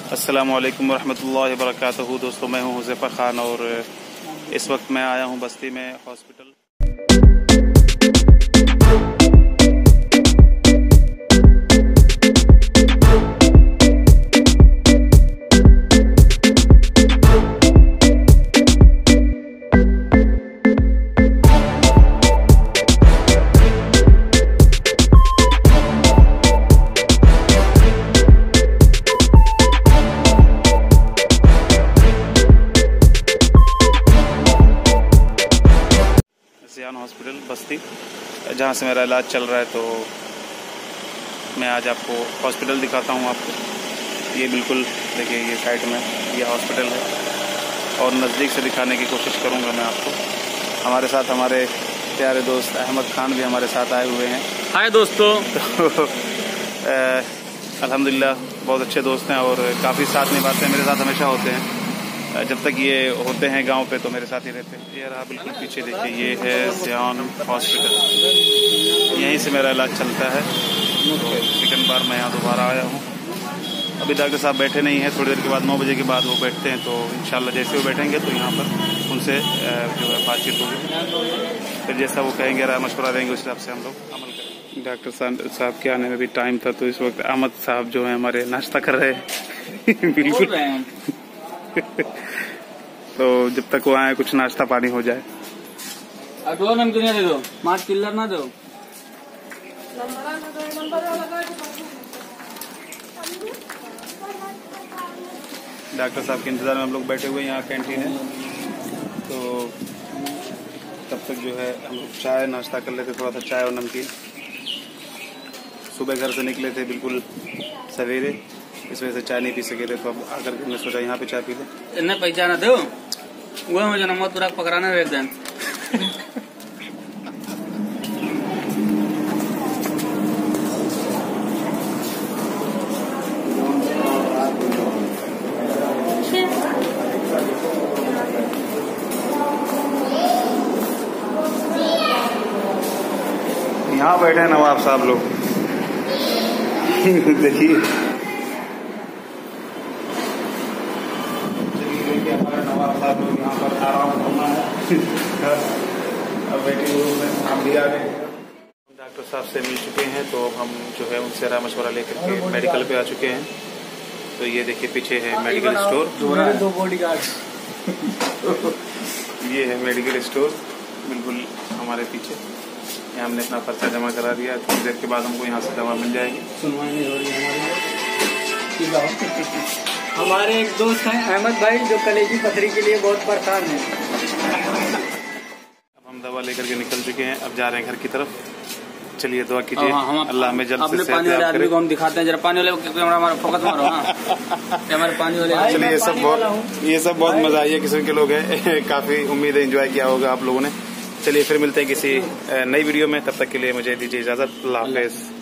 अस्सलामु अलैकुम वरहमतुल्लाहि वबरकातुहू। दोस्तों, मैं हूं हुज़ैफ़ा खान और इस वक्त मैं आया हूं बस्ती में हॉस्पिटल। ज़ियान हॉस्पिटल बस्ती, जहाँ से मेरा इलाज चल रहा है। तो मैं आज आपको हॉस्पिटल दिखाता हूँ। आपको ये बिल्कुल देखिए, ये साइड में ये हॉस्पिटल है और नज़दीक से दिखाने की कोशिश करूँगा मैं आपको। हमारे साथ हमारे प्यारे दोस्त अहमद खान भी हमारे साथ आए हुए हैं। हाय दोस्तों। तो अल्हम्दुलिल्लाह बहुत अच्छे दोस्त हैं और काफ़ी साथ निभाते हैं, मेरे साथ हमेशा होते हैं। जब तक ये होते हैं गांव पे तो मेरे साथ ही रहते हैं। ये रहा बिल्कुल पीछे देखिए, ये है ज़ियान हॉस्पिटल, यहीं से मेरा इलाज चलता है। तो सेकंड बार मैं यहाँ दोबारा आया हूँ। अभी डॉक्टर साहब बैठे नहीं हैं, थोड़ी देर के बाद 9 बजे के बाद वो बैठते हैं। तो इंशाल्लाह जैसे वो बैठेंगे तो यहाँ पर उनसे जो है बातचीत होगी, फिर जैसा वो कहेंगे राय मशवरा देंगे उस हिसाब से हम लोग अमल करेंगे। डॉक्टर साहब के आने में भी टाइम था, तो इस वक्त अहमद साहब जो है हमारे नाश्ता कर रहे हैं बिल्कुल तो जब तक वो आए कुछ नाश्ता पानी हो जाए। दो नमकीन दे दो, मार चिल्लर ना दो। डॉक्टर साहब के इंतजार में हम लोग बैठे हुए हैं। यहाँ कैंटीन है, तो तब तक जो है हम लोग चाय नाश्ता कर लेते, थोड़ा सा चाय और नमकीन। सुबह घर से निकले थे बिल्कुल सवेरे, इस वजह से चाय नहीं पी सके थे, तो अब आकर के मैं सोचा यहाँ पे चाय पी ले। इन्हें पहचाना दो, वो मुझे नमक पूरा पकड़ाना है एकदम। यहाँ बैठे हैं नवाब साहब लोग देखिए नवाब साहब लोग यहाँ पर आराम करना है। अब बैठे हुए हम भी आ गए। डॉक्टर साहब से मिल चुके हैं, तो अब हम जो है उनसे राय मशवरा लेकर के मेडिकल पे आ चुके हैं। तो ये देखिए पीछे है मेडिकल स्टोर, दो बॉडीगार्ड ये है मेडिकल स्टोर बिल्कुल हमारे पीछे। यहाँ हमने अपना पर्चा जमा करा दिया, थोड़ी देर के बाद हमको यहाँ से दवा मिल जाएगी। सुनवाई नहीं हो रही हमारी। हमारे एक दोस्त हैं अहमद भाई, जो कलेजी पथरी के लिए बहुत परेशान है। अब हम दवा लेकर के निकल चुके हैं, अब जा रहे हैं घर की तरफ। चलिए दुआ कीजिए अल्लाह हमें जल्द से पानी वाले आदमी को हम दिखाते हैं, जरा पानी वाले हमारा फोकस मारो ना। हमारे पानी वाले चलिए ये सब बहुत मजा आई है, किस्म के लोग हैं काफी उम्मीद है एंजॉय किया होगा आप लोगों ने। चलिए फिर मिलते हैं किसी नई वीडियो में, तब तक के लिए मुझे दीजिए इजाजत। अल्लाह हाफिज़।